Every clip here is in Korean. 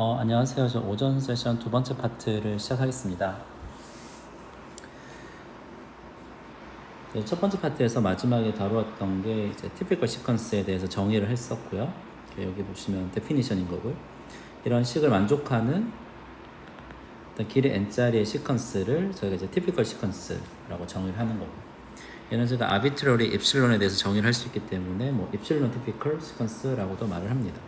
안녕하세요. 저 오전 세션 두 번째 파트를 시작하겠습니다. 네, 첫 번째 파트에서 마지막에 다루었던 게 이제 typical sequence에 대해서 정의를 했었고요. 여기 보시면 definition인 거고요. 이런 식을 만족하는 어떤 길이 n짜리의 시퀀스를 저희가 이제 typical sequence라고 정의를 하는 거고. 얘는 제가 arbitrary epsilon에 대해서 정의를 할 수 있기 때문에 뭐 epsilon typical sequence라고도 말을 합니다.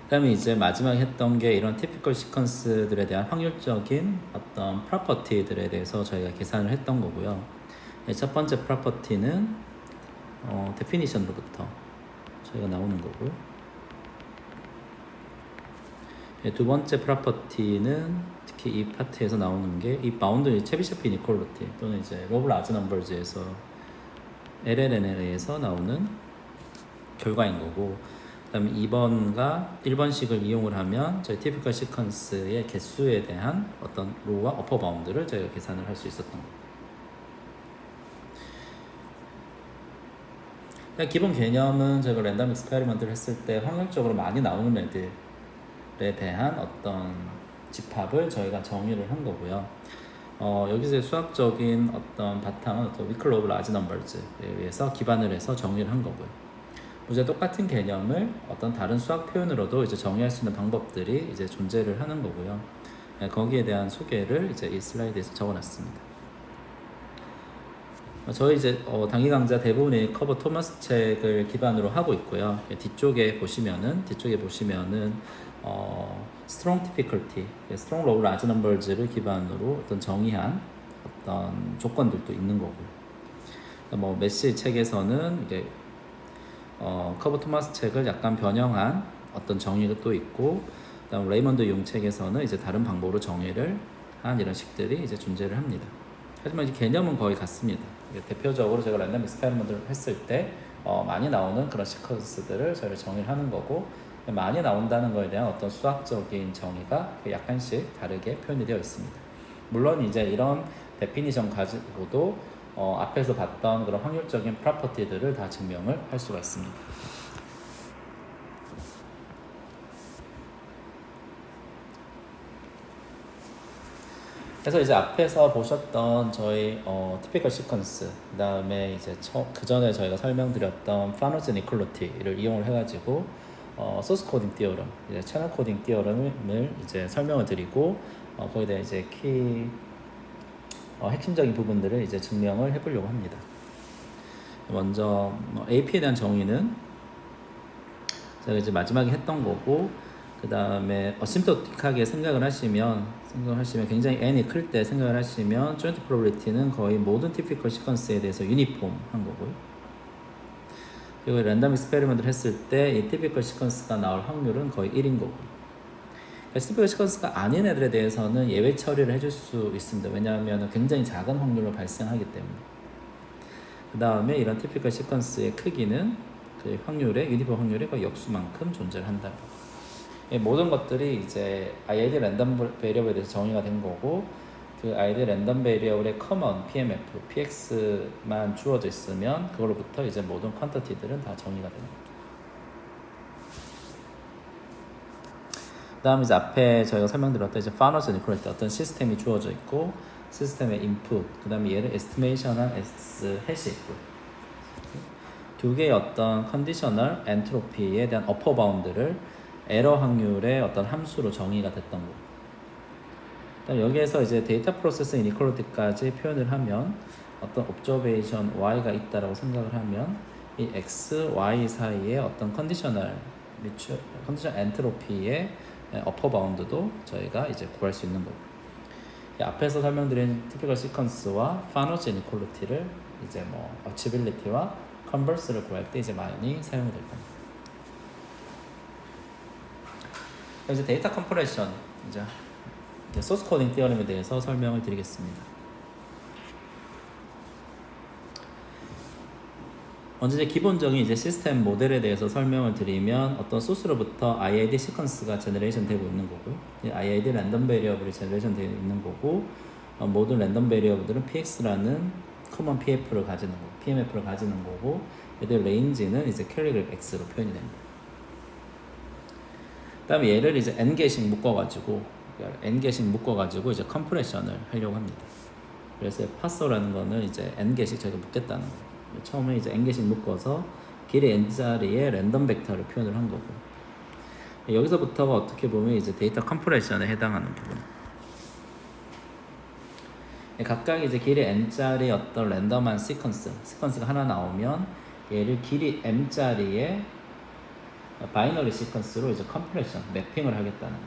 그 다음에 이제 마지막에 했던 게 이런 typical sequence들에 대한 확률적인 어떤 property들에 대해서 저희가 계산을 했던 거고요. 첫 번째 property는 definition으로부터 저희가 나오는 거고요. 두 번째 property는 특히 이 파트에서 나오는 게 이 boundary 체비셰프 inequality 또는 이제 law of large numbers에서 LLN에서 나오는 결과인 거고, 그 다음에 2번과 1번식을 이용을 하면 저희 typical sequence의 개수에 대한 어떤 로우와 어퍼 바운드를 저희가 계산을 할 수 있었던 거예요. 기본 개념은 저희가 랜덤 익스페리먼트를 했을 때 확률적으로 많이 나오는 애들에 대한 어떤 집합을 저희가 정의를 한 거고요. 여기서 수학적인 어떤 바탕은 어떤 위클 오브 라지 넘버즈에 의해서 기반을 해서 정의를 한 거고요. 이제 똑같은 개념을 어떤 다른 수학 표현으로도 이제 정의할 수 있는 방법들이 이제 존재를 하는 거고요. 거기에 대한 소개를 이제 이 슬라이드에서 적어놨습니다. 저희 이제 단기 강좌 대부분이 커버 토마스 책을 기반으로 하고 있고요. 뒤쪽에 보시면은 strong difficulty, strong law large numbers를 기반으로 어떤 정의한 어떤 조건들도 있는 거고요. 뭐 메시 책에서는 이제 커버 토마스 책을 약간 변형한 어떤 정의가 또 있고, 그다음 레이먼드 용 책에서는 이제 다른 방법으로 정의를 한 이런 식들이 이제 존재를 합니다. 하지만 이 개념은 거의 같습니다. 대표적으로 제가 랜덤 익스페리먼트를 했을 때 많이 나오는 그런 시퀀스들을 저희가 정의를 하는 거고, 많이 나온다는 거에 대한 어떤 수학적인 정의가 약간씩 다르게 표현이 되어 있습니다. 물론 이제 이런 데피니션 가지고도 앞에서 봤던 그런 확률적인 프로퍼티들을 다 증명을 할 수가 있습니다. 그래서 이제 앞에서 보셨던 저희 typical sequence, 그 다음에 이제 그 전에 저희가 설명드렸던 Farner's inequality를 이용을 해가지고 source coding theorem, 이제 channel coding theorem을 이제 설명을 드리고 거기에 대해 이제 핵심적인 부분들을 이제 증명을 해보려고 합니다. 먼저 AP에 대한 정의는 제가 이제 마지막에 했던 거고, 그 다음에 어심프토틱하게 생각을 하시면 굉장히 n이 클 때 생각을 하시면 joint probability는 거의 모든 typical sequence에 대해서 유니폼한 거고요. 그리고 랜덤 익스페리먼트를 했을 때 이 typical sequence가 나올 확률은 거의 1인 거고요. typical sequence가 아닌 애들에 대해서는 예외 처리를 해줄 수 있습니다. 왜냐하면 굉장히 작은 확률로 발생하기 때문에. 그 다음에 이런 typical sequence의 크기는 그 확률의 유니폼 확률의 거의 역수만큼 존재를 한다. 모든 것들이 이제 IID 랜덤 베리어블에 대해서 정의가 된 거고, 그 IID 랜덤 베리어블의 커먼 PMF, PX만 주어져 있으면 그걸로부터 이제 모든 퀀터티들은 다 정의가 되는 거죠. 그 다음 이제 앞에 저희가 설명드렸던 이제 Farner's inequality, 어떤 시스템이 주어져 있고 시스템의 인풋, 그 다음에 얘를 에스티메이션한 S 해시 있고, 두 개의 어떤 컨디셔널 엔트로피에 대한 어퍼 바운드를 에러 확률의 어떤 함수로 정의가 됐던 거고, 여기에서 이제 데이터 프로세스 이니퀄리티까지 표현을 하면 어떤 옵저베이션 Y가 있다라고 생각을 하면 이 X, Y 사이에 어떤 컨디셔널 엔트로피의 어퍼 바운드도 저희가 이제 구할 수 있는 거고, 앞에서 설명드린 티피컬 시퀀스와 파너스 이니퀄리티를 이제 뭐 어치빌리티와 컨버스를 구할 때 이제 많이 사용이 될 겁니다. 이제 데이터 컴프레션, 이제 소스 코딩 티어럼에 대해서 설명을 드리겠습니다. 먼저 이제 기본적인 이제 시스템 모델에 대해서 설명을 드리면 어떤 소스로부터 IID 시퀀스가 제너레이션 되고 있는 거고요. IID 랜덤 베리어블이 제너레이션 되어 있는 거고, 모든 랜덤 베리어블들은 PX라는 커먼 PMF를 가지는 거고, 얘들 레인지는 이제 캘리그래프 X로 표현이 됩니다. 그다음에 얘를 이제 n-개씩 묶어가지고 이제 컴프레션을 하려고 합니다. 그래서 파서라는 거는 이제 n-개씩 저희가 묶겠다는 거예요. 처음에 이제 n-개씩 묶어서 길이 n짜리의 랜덤 벡터를 표현을 한 거고, 여기서부터가 어떻게 보면 이제 데이터 컴프레션에 해당하는 부분. 각각 이제 길이 n짜리 어떤 랜덤한 시퀀스가 하나 나오면 얘를 길이 m짜리의 바이너리 시퀀스로 이제 컴프레션, 매핑을 하겠다는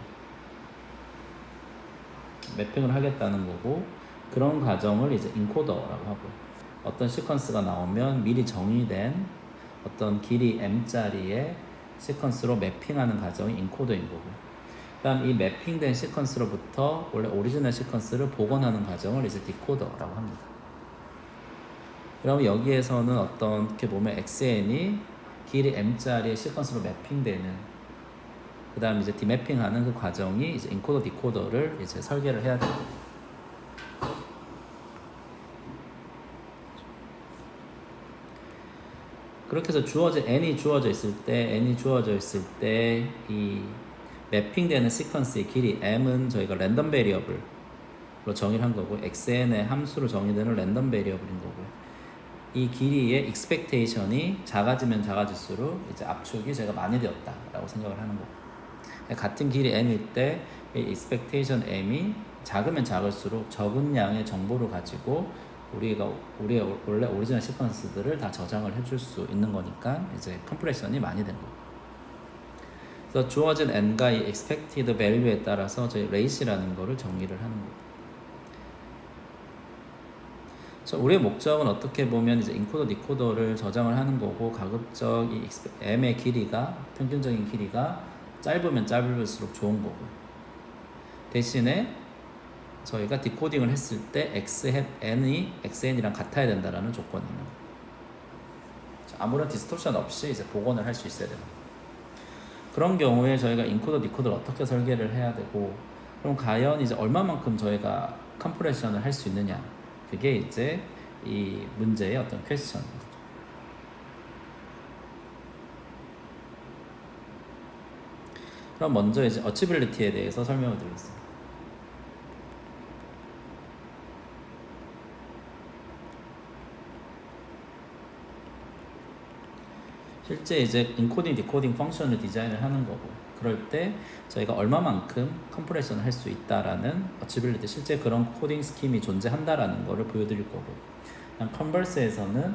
거고, 그런 과정을 이제 인코더라고 하고, 어떤 시퀀스가 나오면 미리 정의된 어떤 길이 m짜리의 시퀀스로 매핑하는 과정이 인코더인 거고, 그다음 이 매핑된 시퀀스로부터 원래 오리지널 시퀀스를 복원하는 과정을 이제 디코더라고 합니다. 그럼 여기에서는 어떻게 보면 xn이 길이 m짜리의 시퀀스로 매핑되는, 그 다음 이제 디매핑하는 그 과정이 이제 인코더 디코더를 이제 설계를 해야 됩니다. 그렇게 해서 n이 주어져 있을 때 이 매핑되는 시퀀스의 길이 m은 저희가 랜덤 베리어블로 정의를 한 거고, xn의 함수로 정의되는 랜덤 베리어블인 거고요. 이 길이의 expectation이 작아지면 작아질수록 이제 압축이 제가 많이 되었다라고 생각을 하는 거고, 같은 길이 n일 때 이 expectation m이 작으면 작을수록 적은 양의 정보를 가지고 우리의 원래 오리지널 시퀀스들을 다 저장을 해줄 수 있는 거니까 이제 컴프레션이 많이 된 거고, 그래서 주어진 n과 이 expected value에 따라서 저희 rate라는 거를 정의를 하는 거고, 우리의 목적은 어떻게 보면 이제 인코더 디코더를 저장을 하는 거고, 가급적 이 m의 길이가, 평균적인 길이가 짧으면 짧을수록 좋은 거고, 대신에 저희가 디코딩을 했을 때 xn이 xn이랑 같아야 된다라는 조건이 있는 거예요. 아무런 디스토션 없이 이제 복원을 할 수 있어야 됩니다. 그런 경우에 저희가 인코더 디코더를 어떻게 설계를 해야 되고, 그럼 과연 이제 얼마만큼 저희가 컴프레션을 할 수 있느냐, 그게 이제 이 문제의 어떤 퀘스천. 그럼 먼저 이제 어치빌리티에 대해서 설명을 드리겠습니다. 실제 이제 인코딩, 디코딩 펑션을 디자인을 하는 거고, 그럴 때 저희가 얼마만큼 컴프레션을 할 수 있다라는 어치빌리티, 실제 그런 코딩 스킴이 존재한다라는 거를 보여드릴 거고, 그냥 컨버스에서는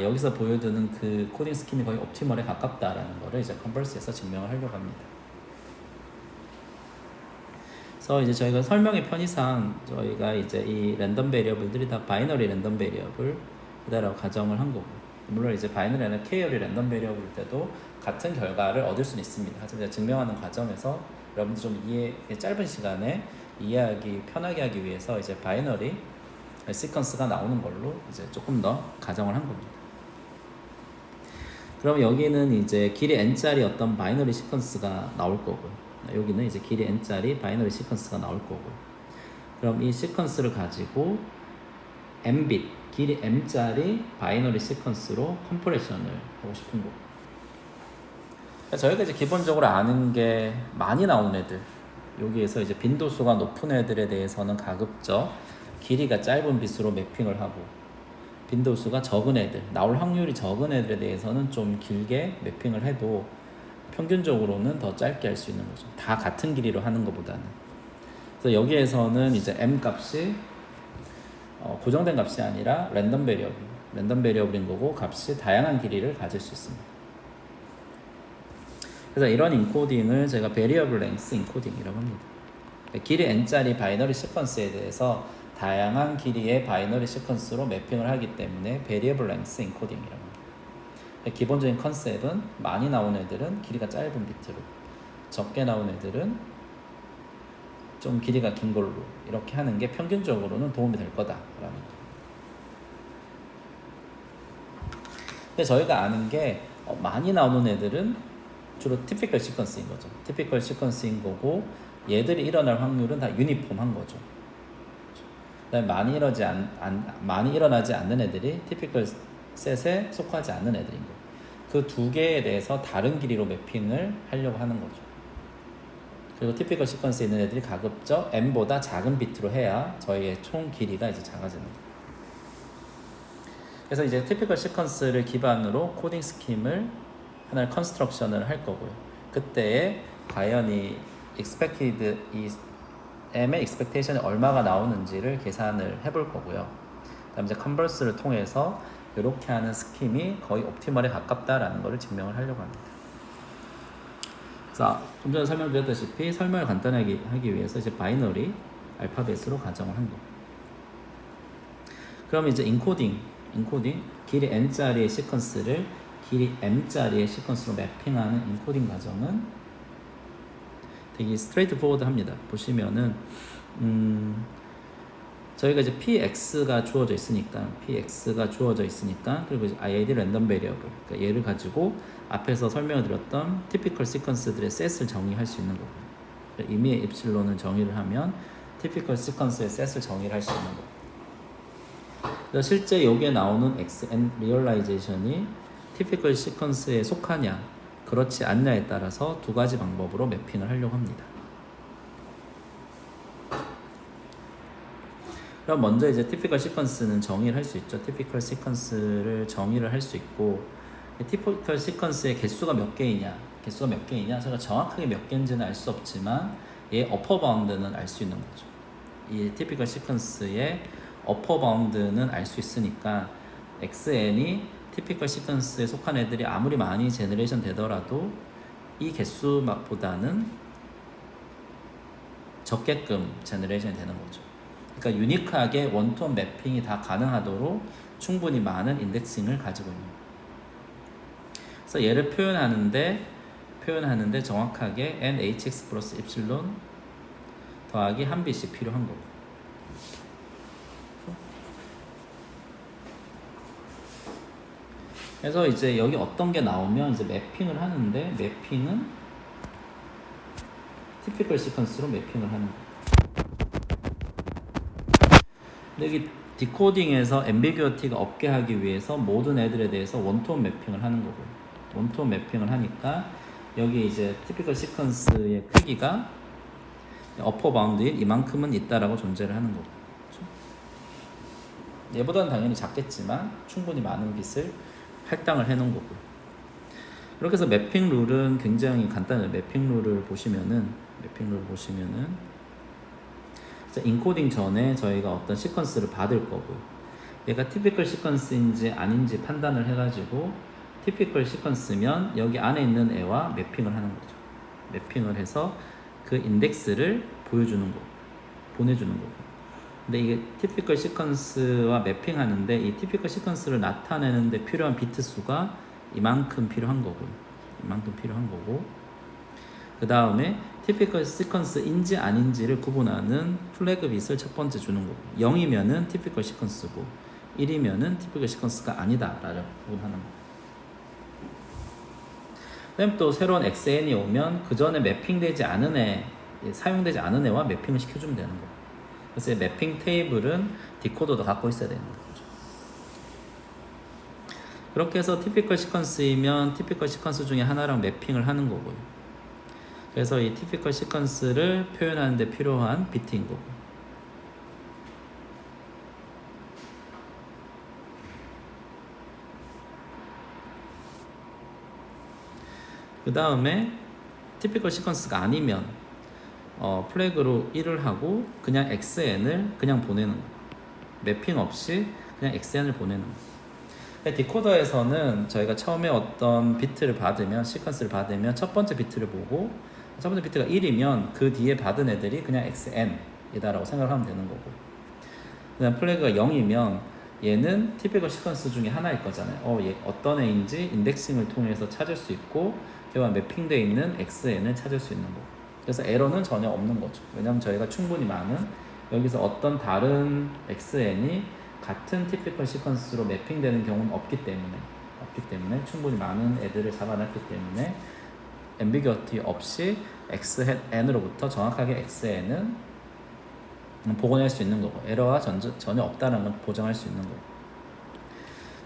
여기서 보여드는 그 코딩 스킴이 거의 옵티멀에 가깝다라는 거를 이제 컨버스에서 증명을 하려고 합니다. 그래서 이제 저희가 설명의 편의상 저희가 이제 이 랜덤 베리어블들이 다 바이너리 랜덤 베리어블이다라고 가정을 한 거고, 물론 이제 바이너리나 K열이 랜덤 베리어블일 때도 같은 결과를 얻을 수는 있습니다. 하지만 증명하는 과정에서 여러분들 좀 짧은 시간에 이해하기 편하게 하기 위해서 이제 바이너리 시퀀스가 나오는 걸로 이제 조금 더 가정을 한 겁니다. 그럼 여기는 이제 길이 n짜리 어떤 바이너리 시퀀스가 나올 거고요. 여기는 이제 길이 n짜리 바이너리 시퀀스가 나올 거고요. 그럼 이 시퀀스를 가지고 m빗, 길이 m짜리 바이너리 시퀀스로 컴프레션을 하고 싶은 거고, 저희가 이제 기본적으로 아는 게 많이 나오는 애들, 여기에서 이제 빈도수가 높은 애들에 대해서는 가급적 길이가 짧은 빗으로 매핑을 하고, 빈도수가 적은 애들, 나올 확률이 적은 애들에 대해서는 좀 길게 매핑을 해도 평균적으로는 더 짧게 할 수 있는 거죠. 다 같은 길이로 하는 것보다는. 그래서 여기에서는 이제 m 값이 고정된 값이 아니라 랜덤 베리어블인 거고, 값이 다양한 길이를 가질 수 있습니다. 그래서 이런 인코딩을 제가 베리어블 랭스 인코딩이라고 합니다. 길이 n짜리 바이너리 시퀀스에 대해서 다양한 길이의 바이너리 시퀀스로 매핑을 하기 때문에 베리어블 랭스 인코딩이라고 합니다. 기본적인 컨셉은 많이 나온 애들은 길이가 짧은 비트로, 적게 나온 애들은 좀 길이가 긴 걸로 이렇게 하는 게 평균적으로는 도움이 될 거다라는 거. 근데 저희가 아는 게 많이 나오는 애들은 주로 티피컬 시퀀스인 거죠. 티피컬 시퀀스인 거고, 얘들이 일어날 확률은 다 유니폼한 거죠. 그다음에 많이 일어나지 않는 애들이 티피컬 셋에 속하지 않는 애들인 거. 그 두 개에 대해서 다른 길이로 매핑을 하려고 하는 거죠. 그리고 티피컬 시퀀스에 있는 애들이 가급적 n보다 작은 비트로 해야 저희의 총 길이가 이제 작아지는 거예요. 그래서 이제 티피컬 시퀀스를 기반으로 코딩 스킴을 하나의 컨스트럭션을 할 거고요. 그때에 과연 이 expected 이 m의 expectation이 얼마가 나오는지를 계산을 해볼 거고요. 그다음 이제 컨버스를 통해서 이렇게 하는 스킴이 거의 옵티멀에 가깝다라는 것을 증명을 하려고 합니다. 자, 좀 전에 설명드렸다시피 설명을 간단하게 하기 위해서 이제 바이너리 알파벳으로 가정을 한 거예요. 그럼 이제 인코딩 길이 n짜리의 시퀀스를 길이 m짜리의 시퀀스로 매핑하는 인코딩 과정은 되게 스트레이트 포워드합니다. 보시면은 저희가 이제 px가 주어져 있으니까 그리고 이제 id 랜덤 베리어블 그러니까 얘를 가지고 앞에서 설명을 드렸던 티피컬 시퀀스들의 셋을 정의할 수 있는 거고요. 이미 엡실론을 정의를 하면 티피컬 시퀀스의 셋을 정의를 할 수 있는 거고. 그래서 실제 여기에 나오는 xn 리얼라이제이션이 티피컬 시퀀스에 속하냐 그렇지 않냐에 따라서 두 가지 방법으로 매핑을 하려고 합니다. 그럼 먼저 이제 티피컬 시퀀스는 정의를 할 수 있죠. 티피컬 시퀀스를 정의를 할 수 있고 티피컬 시퀀스의 개수가 몇 개이냐 제가 정확하게 몇 개인지는 알 수 없지만 얘 어퍼 바운드는 알 수 있는 거죠. 이 티피컬 시퀀스의 어퍼 바운드는 알 수 있으니까 xn이 티피컬 시퀀스에 속한 애들이 아무리 많이 제너레이션 되더라도 이 개수보다는 적게끔 제너레이션이 되는 거죠. 그러니까 유니크하게 원투원 매핑이 다 가능하도록 충분히 많은 인덱싱을 가지고 있는 거예요. 그래서 얘를 표현하는데 정확하게 nhx 플러스 입실론 더하기 한 bit이 필요한 거고. 그래서 이제 여기 어떤 게 나오면 이제 매핑을 하는데 매핑은 티피컬 시퀀스로 매핑을 하는 거예요. 근데 여기 디코딩에서 앰비규어티가 없게 하기 위해서 모든 애들에 대해서 원투원 매핑을 하는 거고 원투원 매핑을 하니까 여기 이제 티피컬 시퀀스의 크기가 어퍼 바운드인 이만큼은 있다라고 존재를 하는 거고 얘보다는 당연히 작겠지만 충분히 많은 빛을 할당을 해놓은 거고요. 이렇게 해서 매핑 룰은 굉장히 간단해요. 매핑 룰을 보시면은 인코딩 전에 저희가 어떤 시퀀스를 받을 거고요. 얘가 티피컬 시퀀스인지 아닌지 판단을 해가지고 티피컬 시퀀스면 여기 안에 있는 애와 매핑을 하는 거죠. 매핑을 해서 그 인덱스를 보내주는 거고. 근데 이게 티피컬 시퀀스와 매핑하는데 이 티피컬 시퀀스를 나타내는데 필요한 비트 수가 이만큼 필요한 거고 그 다음에 티피컬 시퀀스인지 아닌지를 구분하는 플래그 빛을 첫 번째 주는 거고 0이면은 티피컬 시퀀스고 1이면은 티피컬 시퀀스가 아니다라고 구분하는 거고 그다음 또 새로운 xn이 오면 그 전에 매핑되지 않은 애 사용되지 않은 애와 매핑을 시켜주면 되는 거고 그래서 이 매핑 테이블은 디코더도 갖고 있어야 되는 거죠. 그렇게 해서 티피컬 시퀀스이면 티피컬 시퀀스 중에 하나랑 매핑을 하는 거고요. 그래서 이 티피컬 시퀀스를 표현하는 데 필요한 비트인 거고 그 다음에 티피컬 시퀀스가 아니면 플래그로 1을 하고 그냥 xn을 그냥 보내는 거예요. 매핑 없이 그냥 xn을 보내는 거예요. 디코더에서는 저희가 처음에 어떤 비트를 받으면 시퀀스를 받으면 첫 번째 비트를 보고 첫 번째 비트가 1이면 그 뒤에 받은 애들이 그냥 xn이다라고 생각하면 되는 거고 그다음 플래그가 0이면 얘는 티피컬 시퀀스 중에 하나일 거잖아요. 얘 어떤 애인지 인덱싱을 통해서 찾을 수 있고 걔와 매핑되어 있는 xn을 찾을 수 있는 거고 그래서 에러는 전혀 없는 거죠. 왜냐하면 저희가 충분히 많은 여기서 어떤 다른 xn이 같은 티피컬 시퀀스로 매핑되는 경우는 없기 때문에 충분히 많은 애들을 잡아놨기 때문에 앰비규어티 없이 xn으로부터 정확하게 xn은 복원할 수 있는 거고 에러가 전혀 없다는 건 보장할 수 있는 거고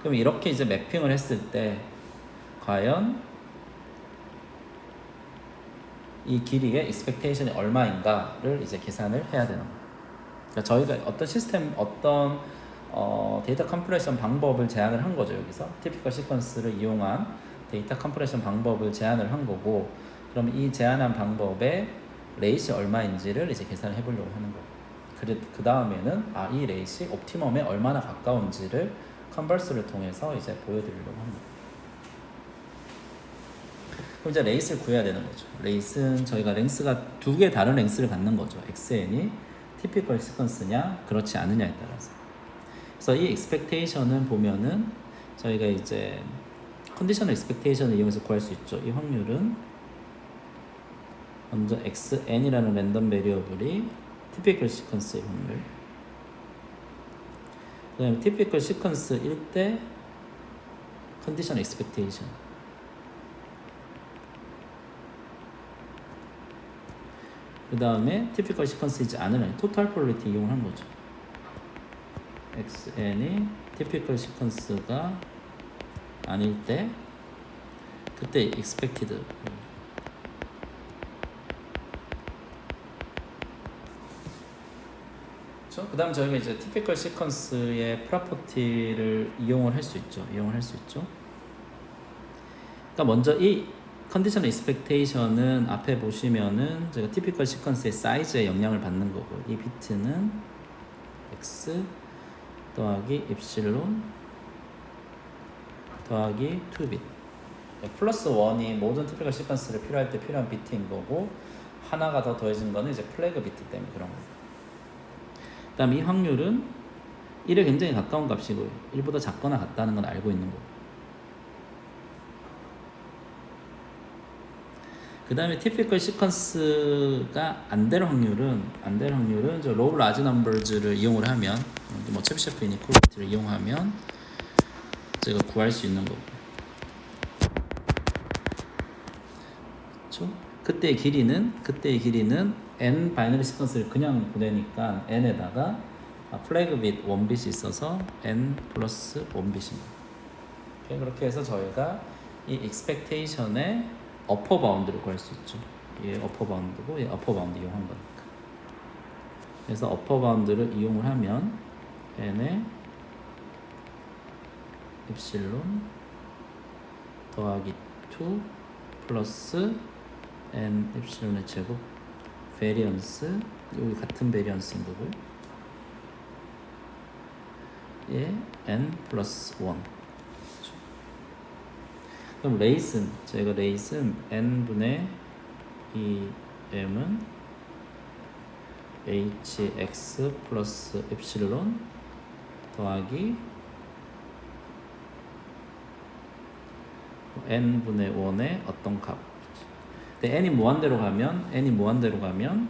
그럼 이렇게 이제 매핑을 했을 때 과연 이 길이의 expectation이 얼마인가를 이제 계산을 해야 되는 거예요. 그러니까 저희가 어떤 시스템, 어떤 데이터 컴프레션 방법을 제안을 한 거죠. 여기서 티피컬 시퀀스를 이용한 데이터 컴프레션 방법을 제안을 한 거고, 그럼 이 제안한 방법의 레이시 얼마인지를 이제 계산을 해보려고 하는 거예요. 그 다음에는 이 레이시 옵티멈에 얼마나 가까운지를 컨버스를 통해서 이제 보여드리려고 합니다. 그럼 이제 레이스를 구해야 되는 거죠. 레이스는 저희가 랭스가 두 개 다른 랭스를 갖는 거죠. XN이 티피컬 시퀀스냐 그렇지 않느냐에 따라서. 그래서 이 expectation은 보면은 저희가 이제 컨디셔널 expectation을 이용해서 구할 수 있죠. 이 확률은 먼저 xn이라는 랜덤 베리어블이 티피컬 시퀀스의 확률, 그 다음에 티피컬 시퀀스일 때 컨디셔널 expectation, 그 다음에 티피컬 시퀀스이지 않으면 토탈 프로리티 이용을 한 거죠. xn이 티피컬 시퀀스가 아닐 때 그때 expected. 그렇죠? 그 다음 저희가 이제 티피컬 시퀀스의 프로퍼티를 이용을 할 수 있죠. 그러니까 먼저 이 컨디셔널 익스펙테이션은 앞에 보시면은 제가 티피컬 시퀀스의 사이즈에 영향을 받는 거고, 이 비트는 x 더하기 입실론 더하기 2빗, 플러스 1이 모든 티피컬 시퀀스를 필요할 때 필요한 비트인 거고, 하나가 더 더해진 거는 이제 플래그 비트 때문에 그런 거예요. 그 다음 이 확률은 1에 굉장히 가까운 값이고요. 1보다 작거나 같다는 건 알고 있는 거고. 그 다음에 typical sequence가 안 될 확률은 저 low large numbers를 이용을 하면, 뭐 챕셰프 이니퀄리티를 이용하면 제가 구할 수 있는 거고. 그렇죠? 그때의 길이는 n 바이너리 시퀀스를 그냥 보내니까 n에다가 플래그 빗 1빗이 있어서 n 플러스 1빗입니다. 그렇게 해서 저희가 이 expectation의 어퍼 바운드를 구할 수 있죠. 얘 어퍼 바운드고 얘 어퍼 바운드 이용한 거니까. 그래서 어퍼 바운드를 이용을 하면 n의 입실론 더하기 2 플러스 n 입실론의 제곱 베리언스, 여기 같은 베리언스인 거고요. 얘 n 플러스 1. 그럼 레이슨, 저희가 레이슨 n분의 2m은 hx 플러스 엡실론 더하기 n분의 1의 어떤 값. 근데 n이 무한대로 가면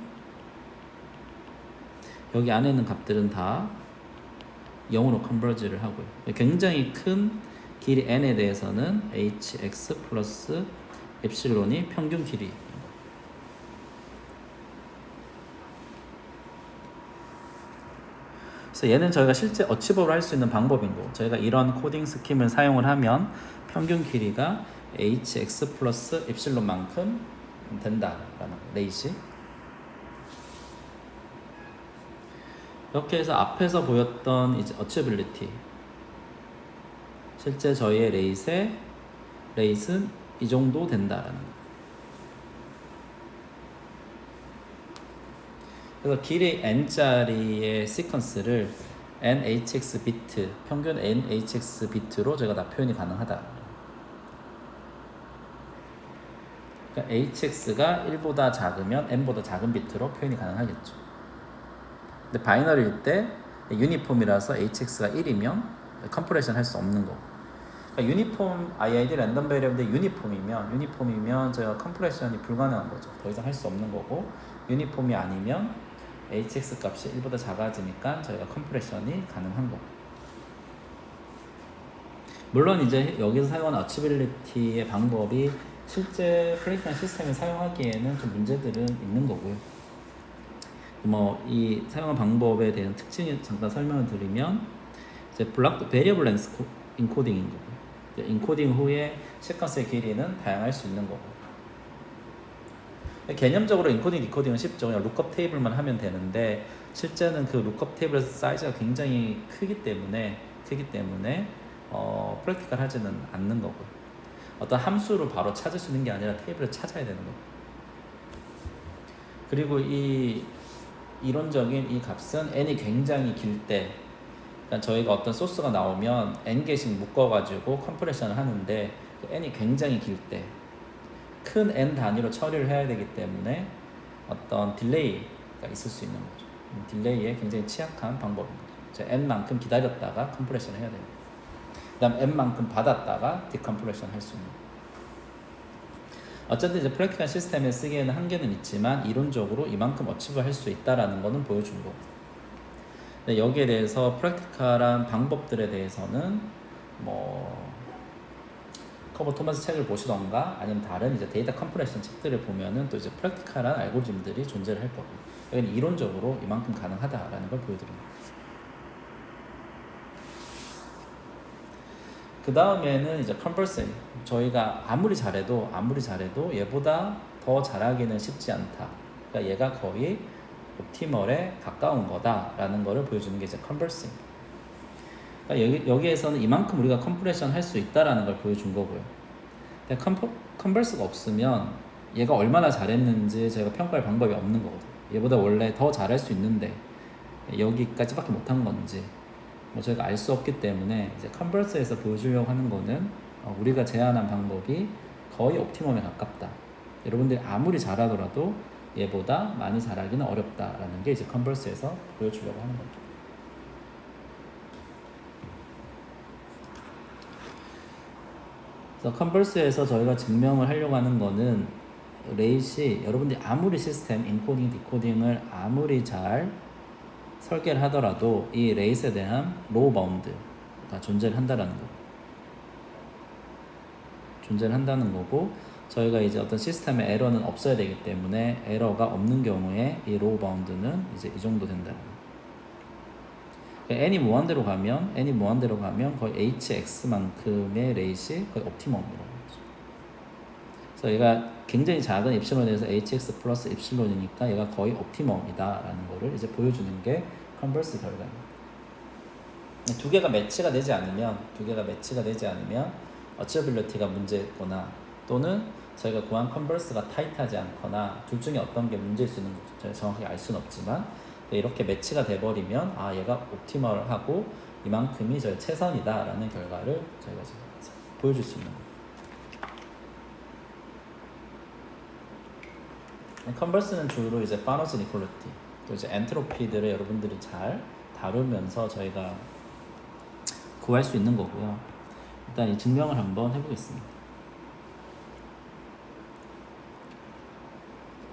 여기 안에 있는 값들은 다 0으로 컨버지를 하고요. 굉장히 큰 길이 n에 대해서는 hx 플러스 엡실론이 평균 길이. 그래서 얘는 저희가 실제 어치버로 할 수 있는 방법인 거고, 저희가 이런 코딩 스킴을 사용을 하면 평균 길이가 hx 플러스 엡실론만큼 된다라는 레이시. 이렇게 해서 앞에서 보였던 이제 어치빌리티, 실제 저희의 레이스는 이 정도 된다라는 거. 그래서 길이 n짜리의 시퀀스를 nhx 비트, 평균 nhx 비트로 제가 다 표현이 가능하다. 그러니까 hx가 1보다 작으면 n보다 작은 비트로 표현이 가능하겠죠. 근데 바이너리일 때 유니폼이라서 hx가 1이면 컴프레션 할 수 없는 거고. 그러니까 유니폼 IID 랜덤 베리어블인데 유니폼이면 저희가 컴프레션이 불가능한 거죠. 더 이상 할 수 없는 거고, 유니폼이 아니면 hx 값이 1보다 작아지니까 저희가 컴프레션이 가능한 거고. 물론 이제 여기서 사용하는 어치빌리티의 방법이 실제 프레디션 시스템을 사용하기에는 좀 문제들은 있는 거고요. 뭐 이 사용 방법에 대한 특징을 잠깐 설명을 드리면, 이제 블록 베리어블 렌스 인코딩인 거고, 인코딩 후에 시퀀스의 길이는 다양할 수 있는 거고. 개념적으로 인코딩, 디코딩은 쉽죠. 그냥 룩업 테이블만 하면 되는데 실제는 그 룩업 테이블 사이즈가 굉장히 크기 때문에 프랙티컬 하지는 않는 거고요. 어떤 함수를 바로 찾을 수 있는 게 아니라 테이블을 찾아야 되는 거고. 그리고 이 이론적인 이 값은 n이 굉장히 길 때, 그러니까 저희가 어떤 소스가 나오면 n 개씩 묶어가지고 컴프레션을 하는데 그 n이 굉장히 길 때 큰 n 단위로 처리를 해야 되기 때문에 어떤 딜레이가 있을 수 있는 거죠. 딜레이에 굉장히 취약한 방법인 거죠. n만큼 기다렸다가 컴프레션을 해야 됩니다. 그 다음 n만큼 받았다가 디컴프레션 할 수 있는. 어쨌든 이제 프랙티컬 시스템에 쓰기에는 한계는 있지만 이론적으로 이만큼 어치브 할 수 있다라는 거는 보여준 거고. 근데 여기에 대해서 프랙티컬한 방법들에 대해서는 뭐 커버 토마스 책을 보시던가 아니면 다른 이제 데이터 컴프레션 책들을 보면은 또 이제 프랙티컬한 알고리즘들이 존재를 할 거고. 여기는 이론적으로 이만큼 가능하다라는 걸 보여드립니다. 그 다음에는 이제 컨버스리. 저희가 아무리 잘해도 얘보다 더 잘하기는 쉽지 않다. 그러니까 얘가 거의 옵티멀에 가까운 거다라는 거를 보여주는 게 이제 컨버스리. 그러니까 여기에서는 이만큼 우리가 컴프레션 할 수 있다라는 걸 보여준 거고요. 근데 컨버스가 없으면 얘가 얼마나 잘했는지 제가 평가할 방법이 없는 거거든요. 얘보다 원래 더 잘할 수 있는데 여기까지밖에 못한 건지 뭐 저희가 알 수 없기 때문에 이제 컨버스에서 보여주려고 하는 거는 우리가 제안한 방법이 거의 옵티멈에 가깝다. 여러분들이 아무리 잘하더라도 얘보다 많이 잘하기는 어렵다라는 게 이제 컨버스에서 보여주려고 하는 겁니다. 그래서 컨버스에서 저희가 증명을 하려고 하는 거는 레이시 여러분들이 아무리 시스템 인코딩, 디코딩을 아무리 잘 설계를 하더라도 이 레이스에 대한 로우 바운드가 존재를 한다는 거고 저희가 이제 어떤 시스템의 에러는 없어야 되기 때문에 에러가 없는 경우에 이 로우 바운드는 이제 이 정도 된다는 거예요. n이 무한대로 가면 거의 hx만큼의 레이시 거의 옵티멈이라는 거죠. 그래서 얘가 굉장히 작은 입실론에 대해서 hx 플러스 입실론이니까 얘가 거의 옵티멈이다라는 거를 이제 보여주는 게 컨버스 결과입니다. 두 개가 매치가 되지 않으면 어치어빌리티가 문제있거나 또는 저희가 구한 컨버스가 타이트하지 않거나 둘 중에 어떤 게 문제일 수 있는 거죠. 저희가 정확하게 알 수는 없지만 이렇게 매치가 돼버리면 얘가 옵티멀하고 이만큼이 저희 최선이다라는 결과를 저희가 보여줄 수 있는 거예요. 컨버스는 주로 이제 파너스 이퀄리티 또 이제 엔트로피들을 여러분들이 잘 다루면서 저희가 구할 수 있는 거고요. 일단 이 증명을 한번 해보겠습니다.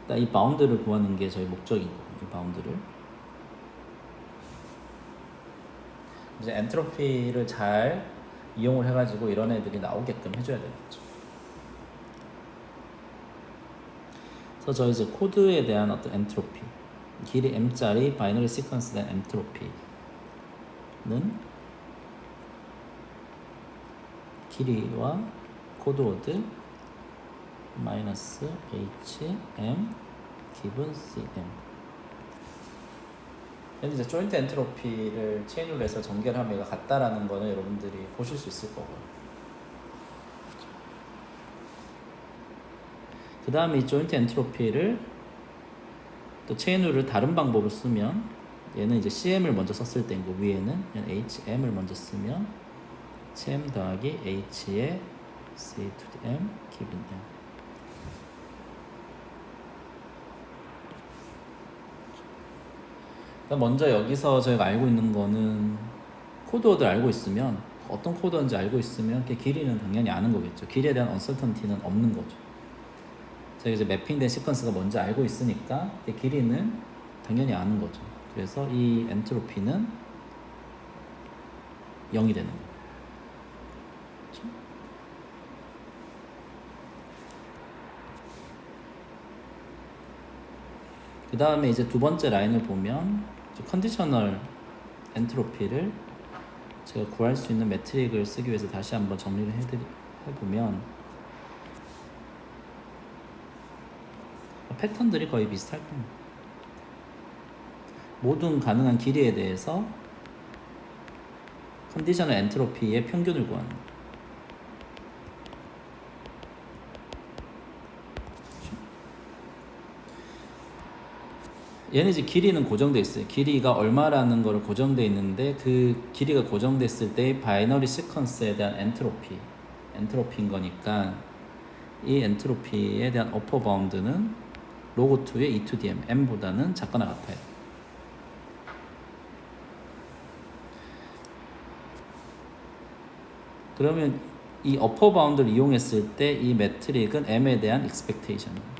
일단 이 바운드를 구하는 게 저희 목적이고 이 바운드를 이제 엔트로피를 잘 이용을 해가지고 이런 애들이 나오게끔 해줘야 되겠죠. 그래서 저희 이제 코드에 대한 어떤 엔트로피 길이 m짜리 바이너리 시퀀스 된 엔트로피는 길이와 코드워드 마이너스 hm 기분 cm. 이제 조인트 엔트로피를 체인으로 해서 전개를 하면 얘가 같다라는 거는 여러분들이 보실 수 있을 거고요. 그 다음에 이 조인트 엔트로피를 또 체인룰을 다른 방법을 쓰면 얘는 이제 CM을 먼저 썼을 때인 거 위에는 HM을 먼저 쓰면 CM 더하기 H의 C to the M 기분 M. 먼저 여기서 저희가 알고 있는 거는 코드워드를 알고 있으면 어떤 코드인지 알고 있으면 그 길이는 당연히 아는 거겠죠. 길이에 대한 언서턴티는 없는 거죠. 저희가 이제 매핑된 시퀀스가 뭔지 알고 있으니까 그 길이는 당연히 아는 거죠. 그래서 이 엔트로피는 0이 되는 거예요. 그렇죠? 그 다음에 이제 두 번째 라인을 보면 컨디셔널 엔트로피를 제가 구할 수 있는 매트릭을 쓰기 위해서 다시 한번 정리를 해보면 패턴들이 거의 비슷할 겁니다. 모든 가능한 길이에 대해서 컨디셔널 엔트로피의 평균을 구하는 거예요. 얘는 이제 길이는 고정돼 있어요. 길이가 얼마라는 거를 고정돼 있는데 그 길이가 고정됐을 때 바이너리 시퀀스에 대한 엔트로피인 거니까 이 엔트로피에 대한 어퍼 바운드는 로그 2의 E to DM m보다는 작거나 같아요. 그러면 이 어퍼 바운드를 이용했을 때 이 매트릭은 m에 대한 expectation입니다.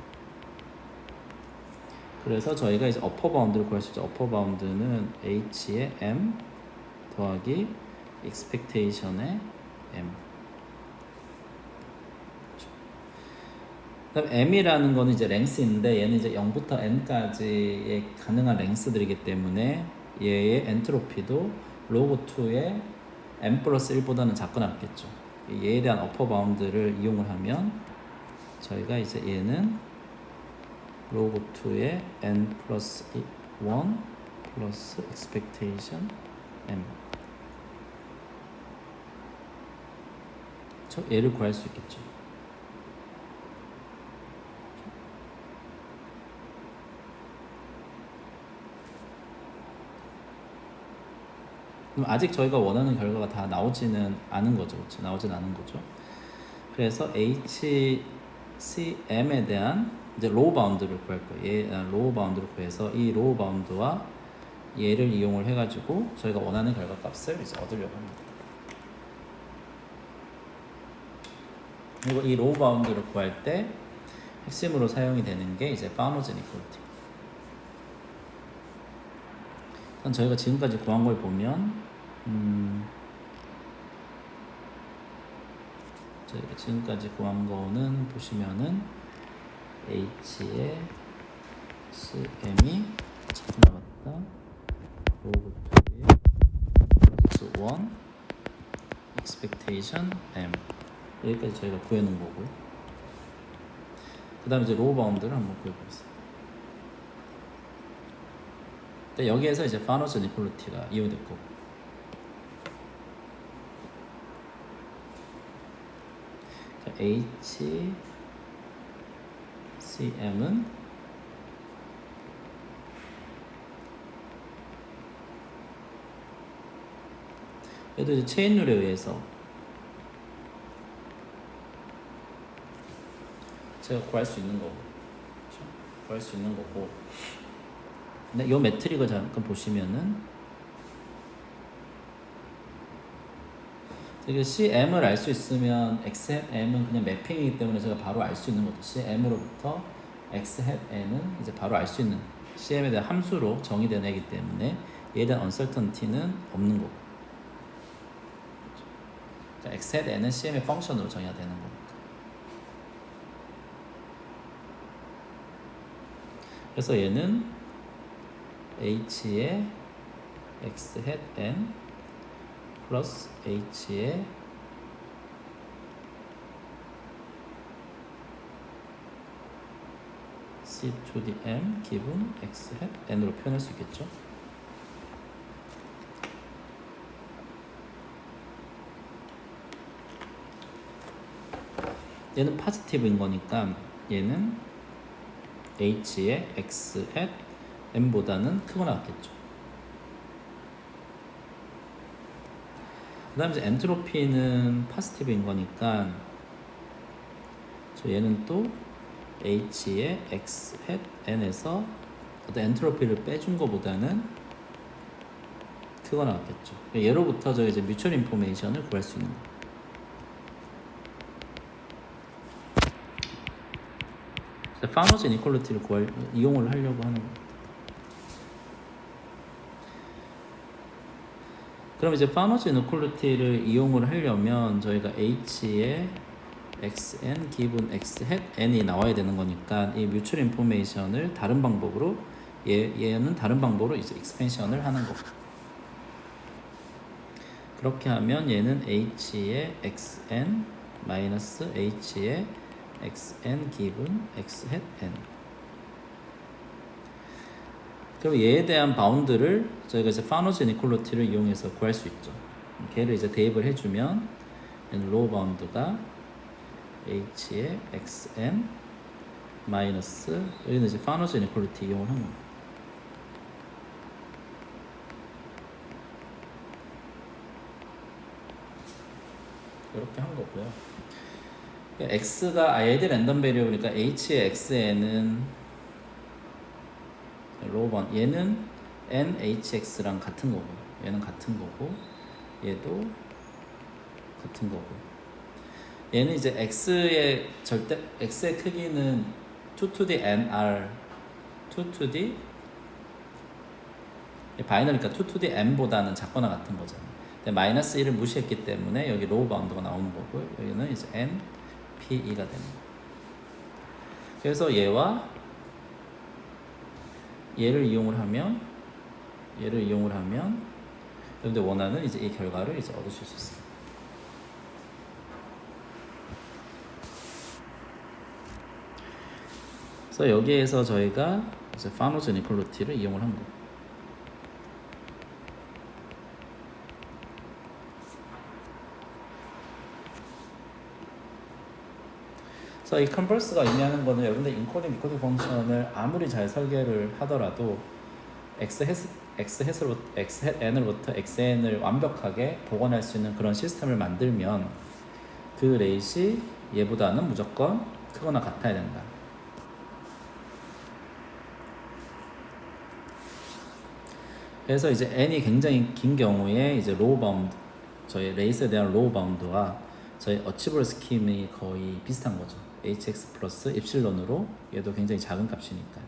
그래서 저희가 이제 어퍼 바운드를 구할 수 있죠. 어퍼 바운드는 h의 m 더하기 expectation의 m. 그다음 m이라는 거는 이제 랭스인데 얘는 이제 0부터 n까지의 가능한 랭스들이기 때문에 얘의 엔트로피도 로그 2의 m 플러스 1보다는 작거나 같겠죠. 얘에 대한 어퍼 바운드를 이용을 하면 저희가 이제 얘는 로그 2의 n 플러스 1 플러스 expectation m 얘를 구할 수 있겠죠. 그럼 아직 저희가 원하는 결과가 다 나오지는 않은 거죠. 그렇죠? 나오진 않은 거죠. 그래서 HCM에 대한 이제 로우 바운드를 구할 거예요. 얘 로우 바운드를 구해서 이 로우 바운드와 얘를 이용을 해가지고 저희가 원하는 결과 값을 이제 얻으려고 합니다. 그리고 이 로우 바운드를 구할 때 핵심으로 사용이 되는 게 이제 파노즈 이퀄리티. 일단 저희가 지금까지 구한 걸 보면 저희가 지금까지 구한 거는 보시면은 H의 CM이 나갔다 로그 2의 플러스 1 expectation M 여기까지 저희가 구해놓은 거고요. 그 다음에 이제 로우 바운드를 한번 구해보겠습니다. 여기에서 이제 파노즈 이퀄리티가 이용될 거고 HCM은 얘도 이제 체인룰에 의해서 제가 구할 수 있는 거고, 그렇죠? 구할 수 있는 거고. 근데 이 매트릭을 잠깐 보시면은 이게 CM을 알 수 있으면 XM은 그냥 매핑이기 때문에 제가 바로 알 수 있는 거죠. CM으로부터 XN은 이제 바로 알 수 있는 CM에 대한 함수로 정의된 애기 때문에 얘에 대한 uncertainty는 없는 거고. 그러니까 XN은 CM의 펑션으로 정의가 되는 거니까. 그래서 얘는 H의 X-N 플러스 H의 C to the M 기분 X-N으로 표현할 수 있겠죠. 얘는 포지티브인 거니까 얘는 H의 X-N보다는 크거나 같겠죠. 그 다음에 이제 엔트로피는 포지티브인 거니까 얘는 또 H의 X-N에서 어떤 엔트로피를 빼준 거보다는 크거나 같겠죠. 얘로부터 저희 이제 뮤추얼 인포메이션을 구할 수 있는 거예요. 파노즈 이퀄리티를 이용을 하려고 하는 겁니다. 그럼 이제 파노즈 이퀄리티를 이용을 하려면 저희가 H의 XN 기분 X-N이 나와야 되는 거니까 이 뮤추얼 인포메이션을 다른 방법으로 얘는 다른 방법으로 이제 익스펜션을 하는 거고. 그렇게 하면 얘는 H의 XN 마이너스 H의 XN 기분 X-N 그럼 얘에 대한 바운드를 저희가 이제 파노즈 이니퀄리티를 이용해서 구할 수 있죠. 걔를 이제 대입을 해주면 얘는 로우 바운드가 h의 xn 마이너스 여기는 이제 파노즈 이니퀄리티 이용을 한 겁니다. 이렇게 한 거고요. x가 id 랜덤 베리어블이니까 h의 xn은 로우 바운드 얘는 nhx랑 같은 거고요. 얘는 같은 거고 얘도 같은 거고 얘는 이제 x의 크기는 2 to the nr 2 to the 바이너리니까 2 to the n보다는 작거나 같은 거잖아요. 근데 마이너스 1을 무시했기 때문에 여기 로우 바운드가 나오는 거고요. 여기는 이제 n PE가 됩니다. 그래서 얘와 얘를 이용을 하면 여러분들 원하는 이제 이 결과를 이제 얻으실 수 있습니다. 그래서 여기에서 저희가 이제 파노즈 이니퀄리티를 이용을 한 거고. 그래서 이 컨버스가 의미하는 거는 여러분들 인코딩 디코딩 펑션을 아무리 잘 설계를 하더라도 xn으로부터 xn을 완벽하게 복원할 수 있는 그런 시스템을 만들면 그 레이시 얘보다는 무조건 크거나 같아야 된다. 그래서 이제 n이 굉장히 긴 경우에 이제 로우 바운드 저희 레이스에 대한 로우 바운드와 저희 어치블 스킴이 거의 비슷한 거죠. hx 플러스 입실론으로 얘도 굉장히 작은 값이니까.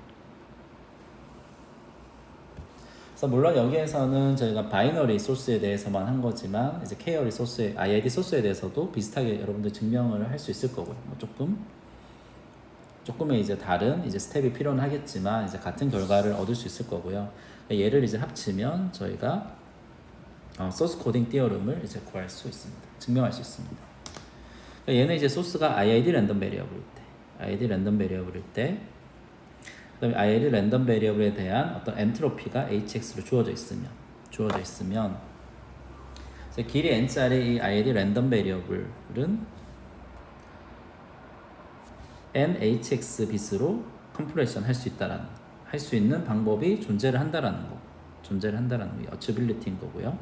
그래서 물론 여기에서는 저희가 바이너리 소스에 대해서만 한 거지만 이제 케어리 소스에 IID 소스에 대해서도 비슷하게 여러분들 증명을 할 수 있을 거고요. 뭐 조금의 이제 다른 이제 스텝이 필요는 하겠지만 이제 같은 결과를 얻을 수 있을 거고요. 얘를 이제 합치면 저희가 소스 코딩 띠어름을 이제 구할 수 있습니다. 증명할 수 있습니다. 얘는 이제 소스가 IID 랜덤 베리어블일 때, 그다음에 IID 랜덤 베리어블에 대한 어떤 엔트로피가 hx로 주어져 있으면 길이 n짜리 이 IID 랜덤 베리어블은 nhx bit으로 컴프레션 할 수 있는 방법이 존재를 한다라는 거. 어처빌리티인 거고요.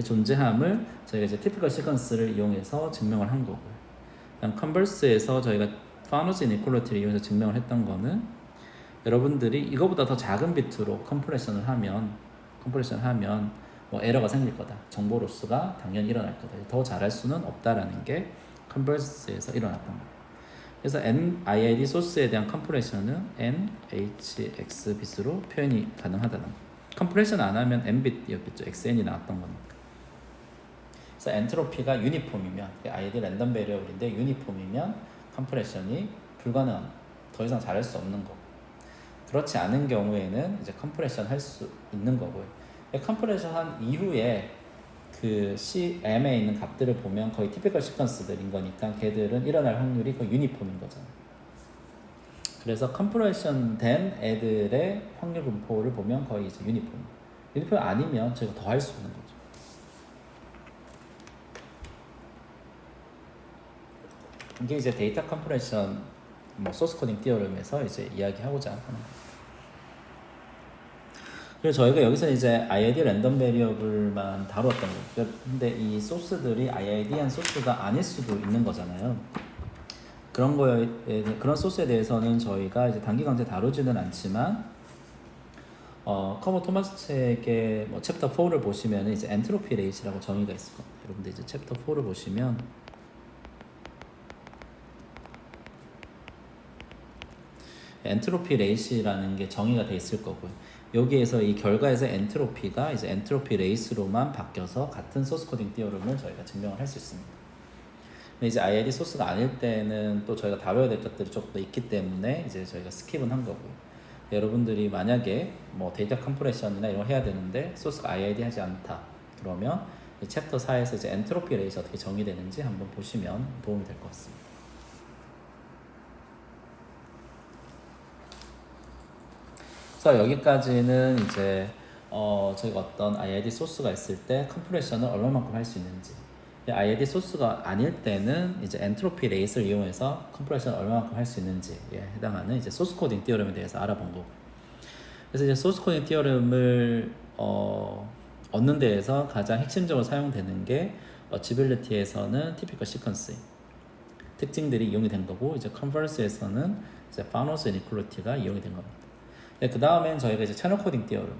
존재함을 저희가 이제 티피컬 시퀀스를 이용해서 증명을 한 거고요. 그다음 컨버스에서 저희가 파노즈 이니퀄리티를 이용해서 증명을 했던 거는 여러분들이 이거보다 더 작은 비트로 컴프레션을 하면 뭐 에러가 생길 거다. 정보 로스가 당연히 일어날 거다. 더 잘할 수는 없다라는 게 컨버스에서 일어났던 거예요. 그래서 NIID 소스에 대한 컴프레션은 NHX bit으로 표현이 가능하다는 거. 컴프레션 안 하면 n bit이었겠죠. XN이 나왔던 거니까. 그래서 엔트로피가 유니폼이면 IID 랜덤 베리어블인데 유니폼이면 컴프레션이 불가능한, 더 이상 잘할 수 없는 거고. 그렇지 않은 경우에는 이제 컴프레션 할 수 있는 거고요. 컴프레션 한 이후에 그 CM에 있는 값들을 보면 거의 티피컬 시퀀스들인 거니까 걔들은 일어날 확률이 거의 유니폼인 거잖아요. 그래서 컴프레션 된 애들의 확률 분포를 보면 거의 이제 유니폼 아니면 저희가 더 할 수 있는 거죠. 이게 이제 데이터 컴프레션 소스 코딩 띠어름에서 이제 이야기하고자 하는 거예요. 그래서 저희가 여기서 이제 IID 랜덤 베리어블만 다루었던 거예요. 근데 이 소스들이 IID한 소스가 아닐 수도 있는 거잖아요. 그런 소스에 대해서는 저희가 이제 단기 강좌 다루지는 않지만 커버 토마스 책의 챕터 4를 보시면 이제 엔트로피 레이시라고 정의가 있을 겁니다. 여러분들 이제 챕터 4를 보시면 엔트로피 레이시라는 게 정의가 돼 있을 거고요. 여기에서 이 결과에서 엔트로피가 이제 엔트로피 레이스로만 바뀌어서 같은 소스 코딩 띠어름을 저희가 증명을 할 수 있습니다. 근데 이제 IID 소스가 아닐 때는 또 저희가 다뤄야 될 것들이 조금 더 있기 때문에 이제 저희가 스킵은 한 거고요. 여러분들이 만약에 데이터 컴프레션이나 이런 거 해야 되는데 소스가 IID 하지 않다 그러면 챕터 4에서 이제 엔트로피 레이시 어떻게 정의되는지 한번 보시면 도움이 될 것 같습니다. 그래서 여기까지는 이제 저희가 어떤 IID 소스가 있을 때 컴프레션을 얼마만큼 할 수 있는지, IID 소스가 아닐 때는 이제 엔트로피 레이스를 이용해서 컴프레션을 얼마만큼 할 수 있는지에 해당하는 이제 소스 코딩 티어럼에 대해서 알아본 거고. 그래서 이제 소스 코딩 티어럼을 얻는 데에서 가장 핵심적으로 사용되는 게 어치빌리티에서는 티피컬 시퀀스 특징들이 이용이 된 거고, 이제 컨버스에서는 이제 파노스 이니퀄리티가 이용이 된 겁니다. 그 다음엔 저희가 이제 채널 코딩 티어럼,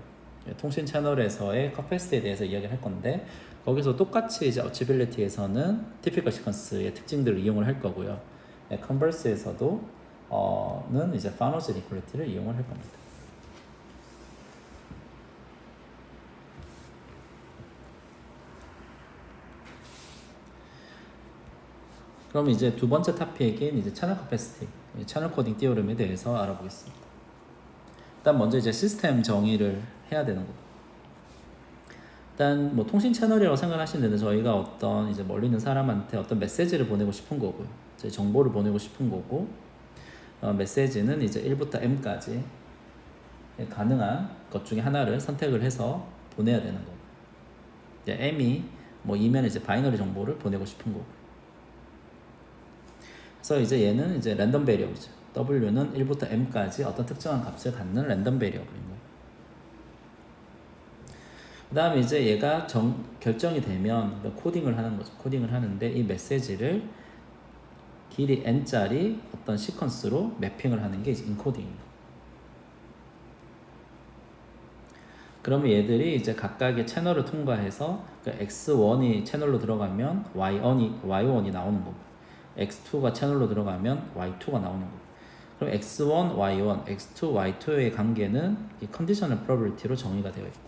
통신 채널에서의 커패시티에 대해서 이야기를 할 건데, 거기서 똑같이 이제 어치빌리티에서는 티피컬 시퀀스의 특징들을 이용을 할 거고요. 컨버스에서도 는 이제 파노스 이니퀄리티를 이용을 할 겁니다. 그럼 이제 두 번째 토픽인 이제 채널 커패시티, 채널 코딩 티어럼에 대해서 알아보겠습니다. 일단 먼저 이제 시스템 정의를 해야 되는 거고. 일단 뭐 통신 채널이라고 생각하시는데, 저희가 어떤 이제 멀리 있는 사람한테 어떤 메시지를 보내고 싶은 거고요. 이제 정보를 보내고 싶은 거고, 메시지는 이제 1부터 m까지 가능한 것 중에 하나를 선택을 해서 보내야 되는 거고, 이제 m이 뭐 2면 이제 바이너리 정보를 보내고 싶은 거고. 그래서 이제 얘는 이제 랜덤 베리어블이죠. W는 1부터 m까지 어떤 특정한 값을 갖는 랜덤 베리어블인 거예요. 그 다음에 이제 얘가 결정이 되면 코딩을 하는 거죠. 코딩을 하는데 이 메시지를 길이 n짜리 어떤 시퀀스로 매핑을 하는 게 이제 인코딩입니다. 그러면 얘들이 이제 각각의 채널을 통과해서 x1이 채널로 들어가면 y1이 나오는 거고, x2가 채널로 들어가면 y2가 나오는 거고, 그럼 x1, y1, x2, y2의 관계는 이 컨디셔널 프로버빌리티로 정의가 되어 있고,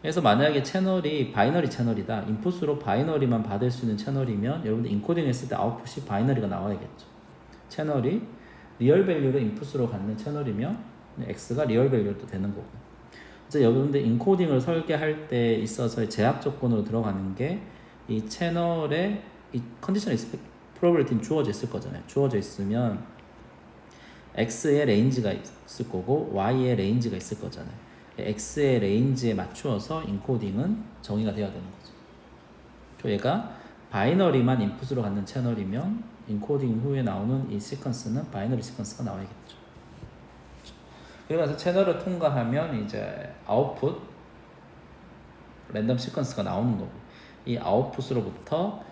그래서 만약에 채널이 바이너리 채널이다, 인풋으로 바이너리만 받을 수 있는 채널이면 여러분들 인코딩 했을 때 아웃풋이 바이너리가 나와야겠죠. 채널이 리얼 밸류를 인풋으로 갖는 채널이면 x가 리얼 밸류도 되는 거고. 그래서 여러분들 인코딩을 설계할 때 있어서의 제약 조건으로 들어가는 게 이 채널의 이 컨디셔널 프로버빌리티는 주어져 있을 거잖아요. 주어져 있으면 x의 레인지가 있을 거고 y의 레인지가 있을 거잖아요. x의 레인지에 맞추어서 인코딩은 정의가 되어야 되는 거죠. 얘가 바이너리만 인풋으로 갖는 채널이면 인코딩 후에 나오는 이 시퀀스는 바이너리 시퀀스가 나와야겠죠. 그래서 채널을 통과하면 이제 아웃풋 랜덤 시퀀스가 나오는 거고, 이 아웃풋으로부터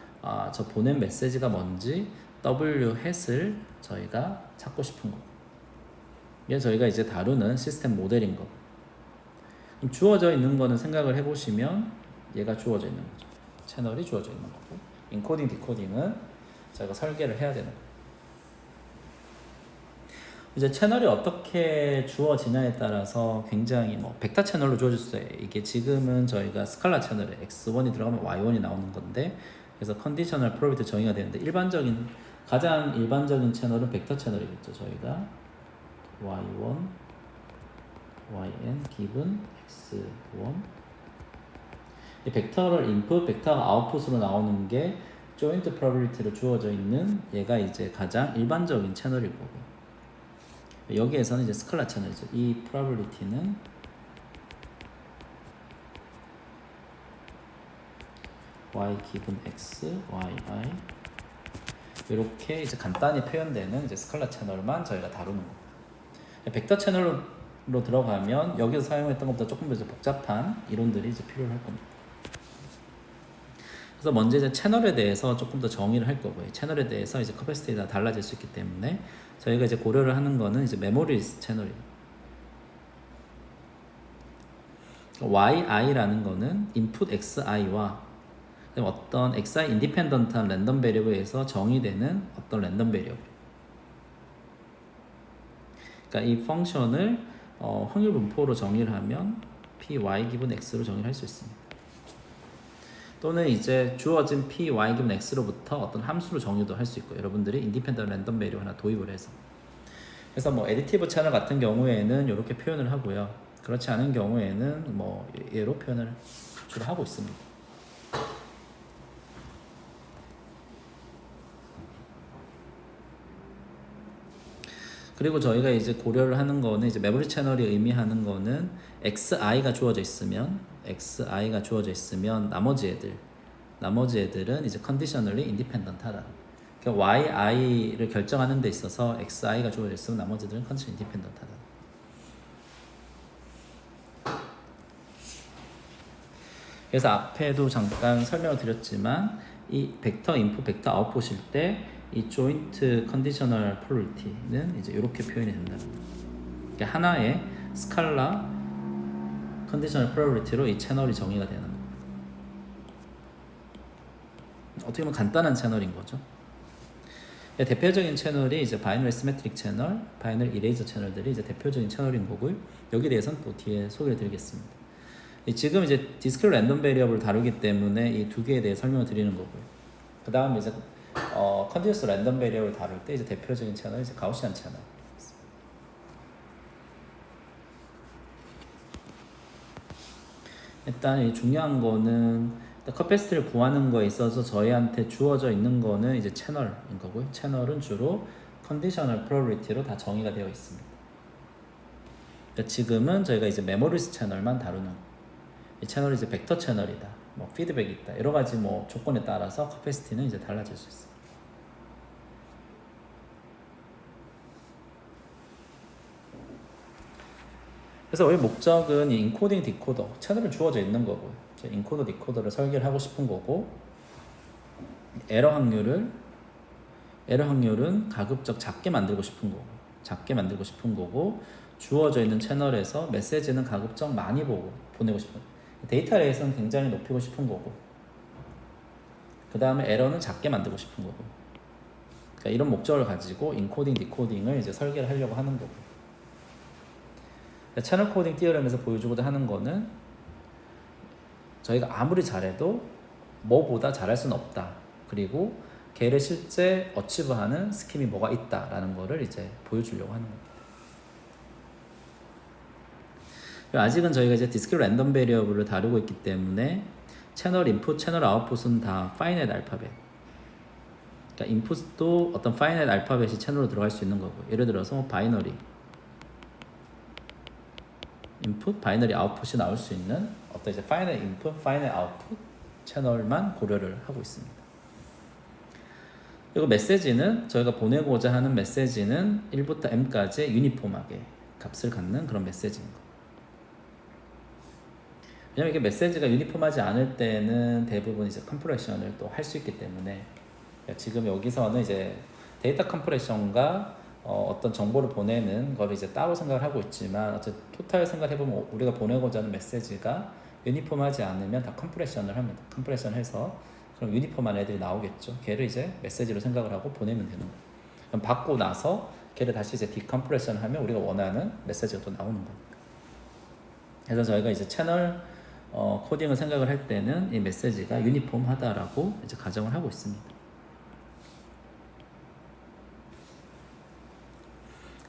저 보낸 메시지가 뭔지 W 햇을 저희가 찾고 싶은 거고, 이게 저희가 이제 다루는 시스템 모델인 거고. 주어져 있는 거는 생각을 해보시면 얘가 주어져 있는 거죠. 채널이 주어져 있는 거고, 인코딩 디코딩은 저희가 설계를 해야 되는 거예요. 이제 채널이 어떻게 주어지냐에 따라서 굉장히 뭐 벡터 채널로 주어질 수 있어요. 이게 지금은 저희가 스칼라 채널에 x1이 들어가면 y1이 나오는 건데, 그래서 컨디셔널 프로버빌리티 정의가 되는데, 가장 일반적인 채널은 벡터 채널이겠죠. 저희가 y1 yn given x1, 이 벡터를 인풋, 벡터가 아웃풋으로 나오는 게 조인트 프로버빌리티로 주어져 있는 얘가 이제 가장 일반적인 채널일 거고, 여기에서는 이제 스칼라 채널이죠. 이 프로버빌리티는 y 기분 x, yi 이렇게 이제 간단히 표현되는 이제 스칼라 채널만 저희가 다루는 거고, 벡터 채널로 들어가면 여기서 사용했던 것보다 조금 더 이제 복잡한 이론들이 이제 필요할 겁니다. 그래서 먼저 이제 채널에 대해서 조금 더 정의를 할 거고요. 채널에 대해서 이제 커패시티가 달라질 수 있기 때문에 저희가 이제 고려를 하는 거는 이제 메모리 채널이에요. yi라는 거는 input xi와 어떤 xi 인디펜던트한 랜덤 베리어블에서 정의되는 어떤 랜덤 베리어블. 그러니까 이 펑션을 확률 분포로 정의를 하면 py 기분 x로 정의를 할 수 있습니다. 또는 이제 주어진 p, y 기분 x로부터 어떤 함수로 정의도 할 수 있고, 여러분들이 인디펜던트 랜덤 베리어블 하나 도입을 해서. 그래서 뭐 에디티브 채널 같은 경우에는 이렇게 표현을 하고요. 그렇지 않은 경우에는 뭐 얘로 표현을 주로 하고 있습니다. 그리고 저희가 이제 고려를 하는 거는 이제 메모리 채널이 의미하는 거는 XI가 주어져 있으면 나머지 애들은 이제 컨디셔널리 인디펜던트하다. 그러니까 YI를 결정하는 데 있어서 XI가 주어져 있으면 나머지들은 컨디션 인디펜던트하다. 그래서 앞에도 잠깐 설명을 드렸지만 이 벡터 인풋, 벡터 아웃풋일 때 이 조인트 컨디셔널 프로리티는 이제 이렇게 표현이 된다. 그러니까 하나의 스칼라 컨디셔널 프로리티로 이 채널이 정의가 되는 거예요. 어떻게 보면 간단한 채널인 거죠. 대표적인 채널이 이제 바이너리 시메트릭 채널, 바이너리 이레이저 채널들이 이제 대표적인 채널인 거고요. 여기에 대해서는 또 뒤에 소개를 드리겠습니다. 지금 이제 디스크릿 랜덤 베리어블을 다루기 때문에 이 두 개에 대해 설명을 드리는 거고요. 그 다음 이제 컨티뉴어스 랜덤 베리어블을 다룰 때 이제 대표적인 채널이 이제 가우시안 채널. 일단 이 중요한 거는 커패시티를 구하는 거에 있어서 저희한테 주어져 있는 거는 이제 채널인 거고요. 채널은 주로 컨디셔널 프로리티로 다 정의가 되어 있습니다. 그러니까 지금은 저희가 이제 메모리스 채널만 다루는 거예요. 이 채널이 이제 벡터 채널이다, 뭐 피드백이 있다, 여러 가지 뭐 조건에 따라서 커패시티는 이제 달라질 수 있어요. 그래서 우리 목적은 이 인코딩, 디코더 채널은 주어져 있는 거고요. 인코더, 디코더를 설계를 하고 싶은 거고, 에러 확률은 가급적 작게 만들고 싶은 거고, 주어져 있는 채널에서 메시지는 가급적 많이 보내고 싶은 거고, 데이터 레이스는 굉장히 높이고 싶은 거고, 그 다음에 에러는 작게 만들고 싶은 거고. 그러니까 이런 목적을 가지고 인코딩, 디코딩을 이제 설계를 하려고 하는 거고. 그러니까 채널 코딩 디어럼에서 보여주고자 하는 거는 저희가 아무리 잘해도 뭐보다 잘할 수는 없다. 그리고 걔를 실제 어치브하는 스킴이 뭐가 있다라는 거를 이제 보여주려고 하는 겁니다. 아직은 저희가 이제 디스크릿 랜덤 베리어블을 다루고 있기 때문에 채널 인풋, 채널 아웃풋은 다 파이나이트 알파벳. 그러니까 인풋도 어떤 파이나이트 알파벳이 채널로 들어갈 수 있는 거고, 예를 들어서 바이너리 인풋, 바이너리 아웃풋이 나올 수 있는 어떤 이제 파이나이트 인풋, 파이나이트 아웃풋 채널만 고려를 하고 있습니다. 그리고 메시지는 저희가 보내고자 하는 메시지는 1부터 m까지 유니폼하게 값을 갖는 그런 메시지인 거. 왜냐면 이게 메시지가 유니폼하지 않을 때는 대부분 이제 컴프레션을 또 할 수 있기 때문에, 지금 여기서는 이제 데이터 컴프레션과 어떤 정보를 보내는 걸 이제 따로 생각을 하고 있지만, 어쨌든 토탈 생각해보면 우리가 보내고자 하는 메시지가 유니폼하지 않으면 다 컴프레션을 합니다. 컴프레션해서 그럼 유니폼한 애들이 나오겠죠. 걔를 이제 메시지로 생각을 하고 보내면 되는 거예요. 그럼 받고 나서 걔를 다시 이제 디컴프레션 하면 우리가 원하는 메시지가 또 나오는 겁니다. 그래서 저희가 이제 채널 코딩을 생각을 할 때는 이 메시지가 유니폼하다라고 이제 가정을 하고 있습니다.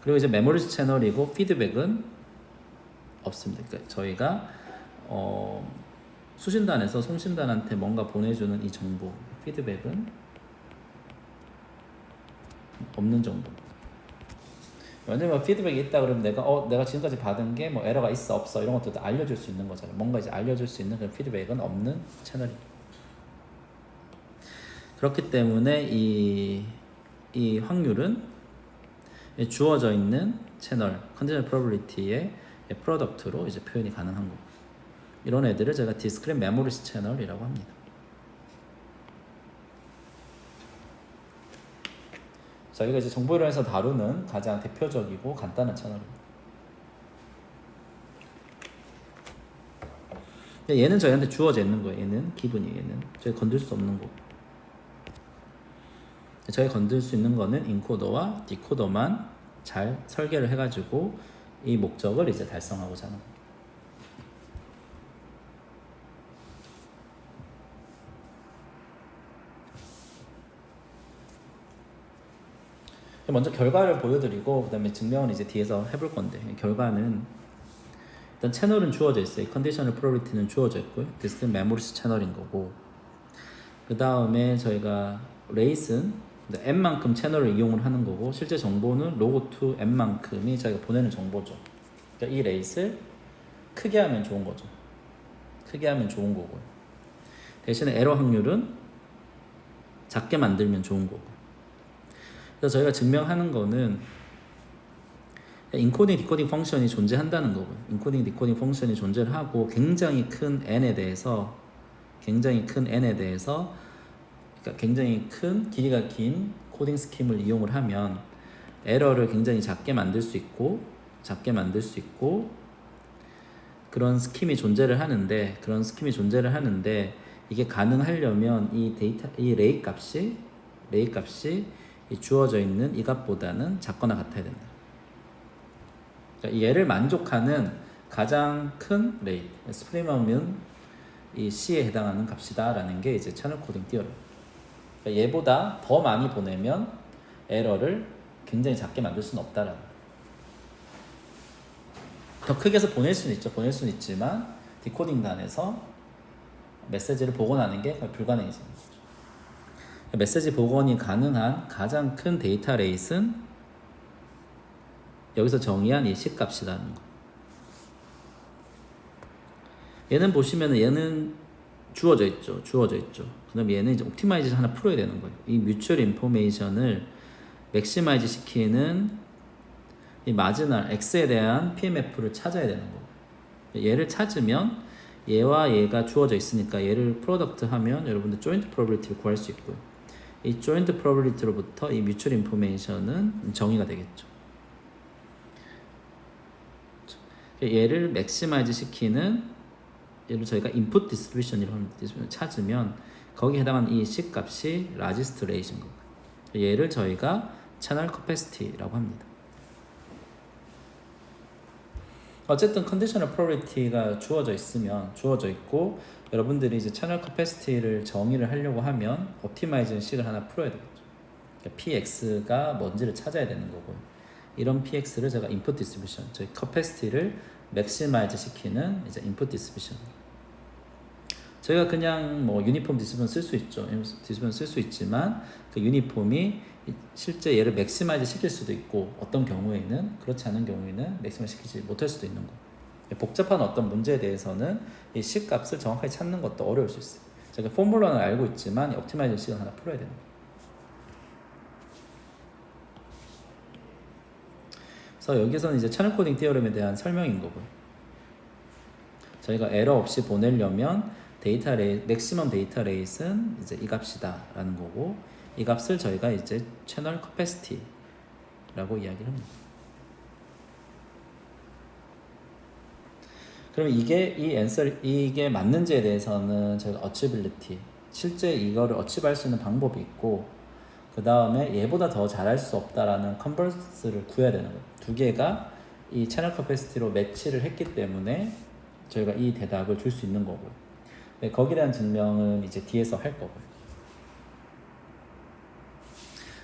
그리고 이제 메모리 채널이고 피드백은 없습니다. 그러니까 저희가 수신단에서 송신단한테 뭔가 보내주는 이 정보, 피드백은 없는 정보. 왜냐면 피드백이 있다 그러면 내가 지금까지 받은 게 뭐 에러가 있어 없어 이런 것들도 알려줄 수 있는 거잖아요. 뭔가 이제 알려줄 수 있는 그런 피드백은 없는 채널입니다. 그렇기 때문에 이 확률은 주어져 있는 채널 컨디셔널 프로버빌리티의 프로덕트로 이제 표현이 가능한 거고, 이런 애들을 제가 디스크릿 메모리스 채널이라고 합니다. 저희가 이제 정보 이론에서 다루는 가장 대표적이고 간단한 채널입니다. 얘는 저희한테 주어져 있는 거예요. 얘는 기분이에요. 얘는 저희 건들 수 없는 거고, 저희 건들 수 있는 거는 인코더와 디코더만 잘 설계를 해가지고 이 목적을 이제 달성하고자 하는 겁니다. 먼저 결과를 보여드리고 그 다음에 증명은 이제 뒤에서 해볼 건데, 결과는 일단 채널은 주어져 있어요. 컨디셔널 프로리티는 주어져 있고요. 디스크릿 메모리스 채널인 거고, 그 다음에 저희가 레이스는 근데 n만큼 채널을 이용을 하는 거고 실제 정보는 log to n만큼이 저희가 보내는 정보죠. 그러니까 이 레이스를 크게 하면 좋은 거죠. 크게 하면 좋은 거고요. 대신에 에러 확률은 작게 만들면 좋은 거고. 그래서 저희가 증명하는 거는 인코딩 디코딩 펑션이 존재한다는 거고요. 인코딩 디코딩 펑션이 존재를 하고 굉장히 큰 n에 대해서 그러니까 굉장히 큰 길이가 긴 코딩 스킴을 이용을 하면 에러를 굉장히 작게 만들 수 있고 그런 스킴이 존재를 하는데 이게 가능하려면 이 레이 값이 이 주어져 있는 이 값보다는 작거나 같아야 된다. 그러니까 얘를 만족하는 가장 큰 레이, 스프리멈은 이 C에 해당하는 값이다라는 게 이제 채널 코딩 띠어리. 그러니까 얘보다 더 많이 보내면 에러를 굉장히 작게 만들 수는 없다라는. 더 크게 해서 보낼 수는 있지만 디코딩 단에서 메시지를 복원하는 게 거의 불가능해지는 거죠. 메시지 복원이 가능한 가장 큰 데이터 레이스는 여기서 정의한 이 C 값이라는 거. 얘는 보시면은 얘는 주어져 있죠. 그다음 얘는 이제 옵티마이제이션 하나 풀어야 되는 거예요. 이 뮤추얼 인포메이션을 맥시마이즈 시키는 이 마지널 X에 대한 PMF를 찾아야 되는 거고. 얘를 찾으면 얘와 얘가 주어져 있으니까 얘를 프로덕트 하면 여러분들 조인트 프로버빌리티를 구할 수 있고요. 이 조인트 프로버빌리티로부터 이 뮤추얼 인포메이션은 정의가 되겠죠. 얘를 맥시마이즈 시키는 얘를 저희가 인풋 디스트리뷰션이라고 하는 디스트리뷰션을 찾으면 거기에 해당하는 이 C 값이 라지스트 레이신 거고요. 얘를 저희가 채널 커패시티라고 합니다. 어쨌든 컨디셔널 프로버빌리티가 주어져 있고 여러분들이 이제 채널 커패시티를 정의를 하려고 하면 옵티마이징 식을 하나 풀어야 되겠죠. 그러니까 PX가 뭔지를 찾아야 되는 거고요. 이런 PX를 제가 인풋 디스트리뷰션, 저희 커패시티를 맥시마이즈 시키는 이제 인풋 디스트리뷰션. 저희가 그냥 뭐 유니폼 디스트리뷰션 쓸 수 있죠. 디스트리뷰션 쓸 수 있지만 그 유니폼이 실제 얘를 맥시마이즈 시킬 수도 있고 어떤 경우에는 그렇지 않은 경우에는 맥시마이즈 시키지 못할 수도 있는 거고. 복잡한 어떤 문제에 대해서는 이 C 값을 정확하게 찾는 것도 어려울 수 있어요. 제가 포뮬러는 알고 있지만 옵티마이징 식을 하나 풀어야 되는 거예요. 그래서 여기서는 이제 채널 코딩 디어럼에 대한 설명인 거고요. 저희가 에러 없이 보내려면 맥시멈 데이터 레이스는 이제 이 값이다라는 거고, 이 값을 저희가 이제 채널 커패시티라고 이야기를 합니다. 그럼 이게 맞는지에 대해서는 저희가 어치빌리티, 실제 이거를 어치브할 수 있는 방법이 있고, 그 다음에 얘보다 더 잘할 수 없다라는 컨버스를 구해야 되는 거예요. 두 개가 이 채널 커패시티로 매치를 했기 때문에 저희가 이 대답을 줄 수 있는 거고요. 네, 거기에 대한 증명은 이제 뒤에서 할 거고요.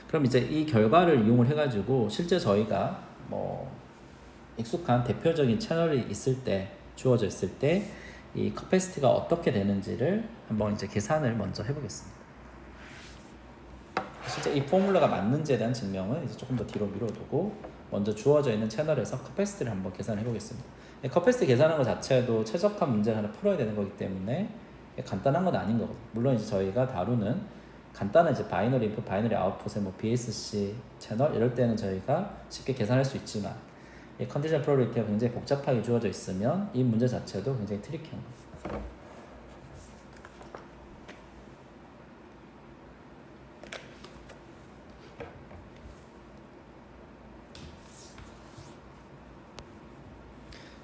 그럼 이제 이 결과를 이용을 해가지고 실제 저희가 뭐 익숙한 대표적인 채널이 주어져 있을 때 이 커패시티가 어떻게 되는지를 한번 이제 계산을 먼저 해보겠습니다. 실제 이 포뮬러가 맞는지에 대한 증명은 이제 조금 더 뒤로 미뤄두고 먼저 주어져 있는 채널에서 커패시티를 한번 계산해 보겠습니다. 커패시티 계산하는 것 자체도 최적화 문제를 하나 풀어야 되는 거기 때문에 간단한 건 아닌 거거든요. 물론 이제 저희가 다루는 간단한 이제 바이너리 인풋, 바이너리 아웃풋의 뭐 BSC 채널 이럴 때는 저희가 쉽게 계산할 수 있지만 이 컨디션 프로버빌리티가 굉장히 복잡하게 주어져 있으면 이 문제 자체도 굉장히 트리키한 거예요.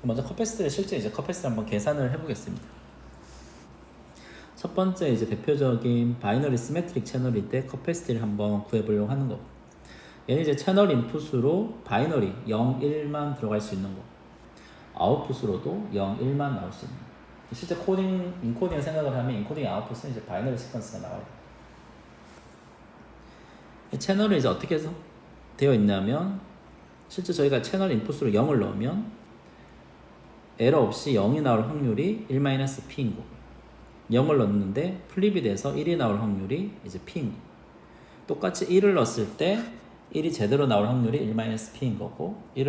먼저 실제 이제 커패시티를 한번 계산을 해보겠습니다. 첫 번째 이제 대표적인 바이너리 시메트릭 채널일 때 커패시티를 한번 구해보려고 하는 거. 얘는 이제 채널 인풋으로 바이너리 0, 1만 들어갈 수 있는 거. 아웃풋으로도 0, 1만 나올 수 있는 거. 실제 인코딩을 생각을 하면 인코딩 아웃풋은 이제 바이너리 시퀀스가 나와요. 이 채널은 이제 어떻게 해서 되어 있냐면 실제 저희가 채널 인풋으로 0을 넣으면 에러 없이 0이 나올 확률이 1-p인 거고 0을 넣는데 플립이 돼서 1이 나올 확률이 이제 p인 거고 똑같이 1을 넣었을 때 1이 제대로 나올 확률이 1-p인 거고 1을